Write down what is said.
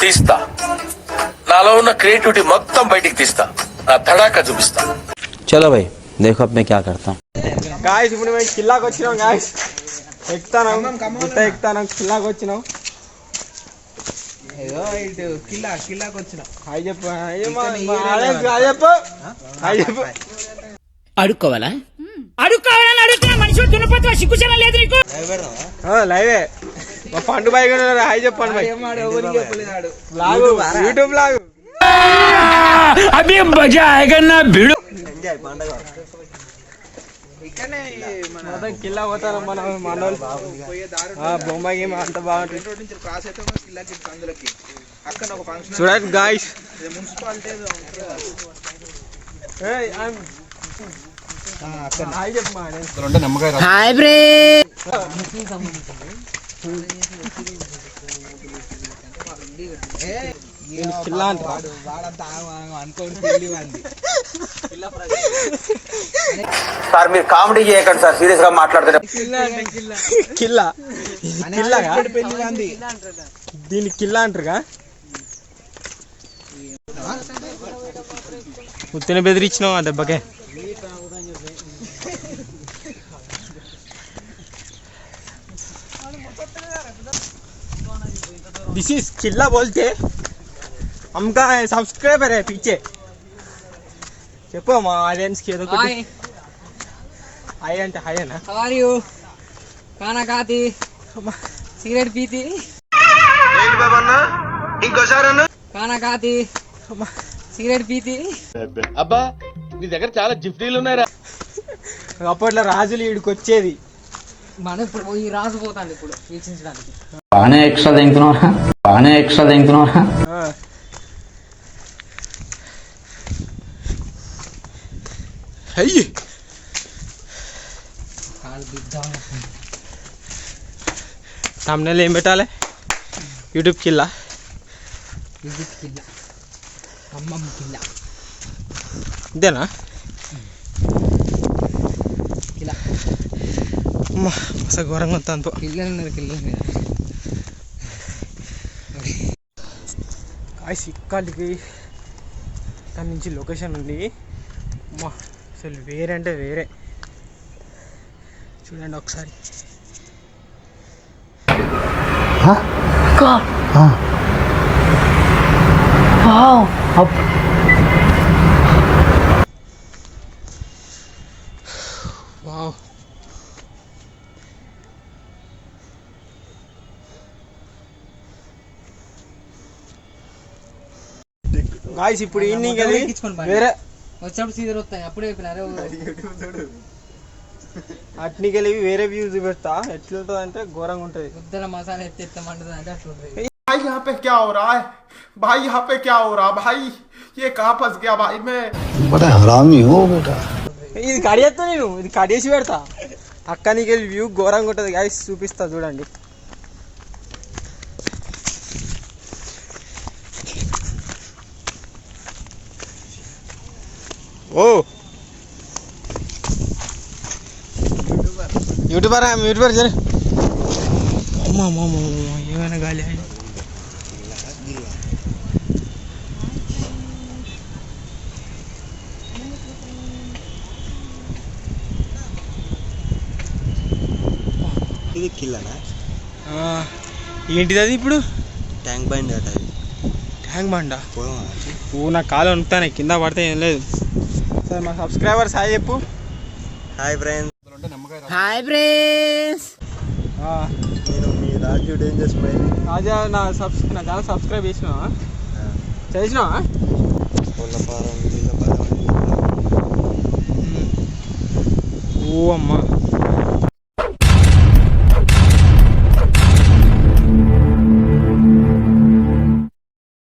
తీస్తా, నాలో ఉన్న క్రియేటివిటీ మొత్తం బయటికి తీస్తా, నా తడాకా చూపిస్తా. चलो भाई देखो अब मैं क्या करता हूँ. గాయ్స్ ఇప్పుడు మేము కిల్లాకి వచ్చినాం. గాయ్స్ ఎక్కుతాను కిల్లాకి వచ్చినాం. ఏదో ఇటు కిల్లాకి వచ్చినాం. హాయ్ చెప్పు, హాయ్ చెప్పు, హాయ్ చెప్పు. అడుక్కోవాలా అడుక్కోవాలని అడుగుతున్నా మనిషి దున్నపోతున్నా సిగ్గుచనం లేదు నీకు. లైవే మా పండు బాయ్ హాయ్ చెప్పండి బాయ్. యూట్యూబ్ లాగు అభి మజా ఆయేగా నా భిడు. కిల్లా పోతారు మన మనోళ్ళు. బొమ్మాయి అంత బాగుంటుంది చూడండి గాయ్స్. హాయ్ చెప్పమా. హాయ్ బ్రే. కిల్లా అంటారు సార్ మీరు కామెడీ చేయకండి సార్, సీరియస్ గా మాట్లాడుతున్నారు. కిల్లా కిల్లాగా దీన్ని కిల్లా అంటారుగా. ఉత్తిన బెదిరించినావు ఆ దెబ్బకే. दिस इज किल्ला बोलते हमका सब्सक्राइबर है पीछे. చెప్పు మా ఆడియన్స్ కి ఏదో ఒకటి. హాయ్ అంటే హాయ్ అన్న. How are you? खाना खाती, సిగరెట్ పీతి. ఏంటి బాబన్న ఇంకోసారి అన్న. खाना खाती, సిగరెట్ పీతి. అబ్బా నీ దగ్గర చాలా జిఫ్టీలు ఉన్నాయిరా. అప్పట్లో రాజులు ఈడికి వచ్చేది. మనం ఇప్పుడు ఈ రాజు పోతాను ఇప్పుడు వీక్షించడానికి. బాగానే ఎక్స్ట్రా తింటున్నావా, బాగానే ఎక్స్ట్రా తింటున్నావా. అయ్యి తమ్ముళ్ళు ఏం పెట్టాలి? యూట్యూబ్ కిల్లా, యూట్యూబ్ కిల్లా, అమ్మమ్మ కిల్లా. ఇదేనా కిల్లా? అసలు ఘోరంగా వస్తాను. కిల్లలు ఉన్నారు, కిల్లలు మీద. సిక్కాలికి దాని నుంచి లొకేషన్ ఉంది. అమ్మా అసలు వేరే అంటే వేరే. చూడండి ఒకసారి. వావ్. గాయ్స్ ఇప్పుడు ఈవినింగ్ వెళ్ళి వేరే వచ్చేప్పుడు సీజర్ వస్తాయి. అప్పుడే చెప్పినారే అట్నికి వెళ్ళి వేరే వ్యూస్ పెడతా. ఎట్లుంటుంది అంటే ఘోరంగా ఉంటుంది. ఉద్దర మసాలా ఎత్తమంటుంది అంటే అట్లుంటుంది. भाई यहाँ पे क्या हो रहा है भाई, यहाँ पे क्या हो रहा भाई, ये कहाँ फंस गया भाई मैं. बड़ा हरामी हो बेटा. ఇది కడియేస్తా నేను, ఇది కడియేసి పెడతా. అక్కడికి వెళ్ళి వ్యూ ఘోరంగా ఉంటుంది గాయ్స్, చూపిస్తా చూడండి. ఓ యూట్యూబర్ సరే. అమ్మా అమ్మా ఏమైనా గాలి. ఇది కిల్లనా? ఏంటిది అది ఇప్పుడు? ట్యాంక్ బండ్ అట. ట్యాంక్ బండా? ఓ నా కాలు వణుకుతానే, కింద పడితే ఏం లేదు. సరే మా సబ్స్క్రైబర్స్ హాయ్ చెప్పు. Hi friends. Hi friends. నేను మీ రాజు డేంజర్ స్మైల్. రాజా నా ఛానల్ సబ్స్క్రైబ్ చేసినావా? చేసినావా? ఓ అమ్మా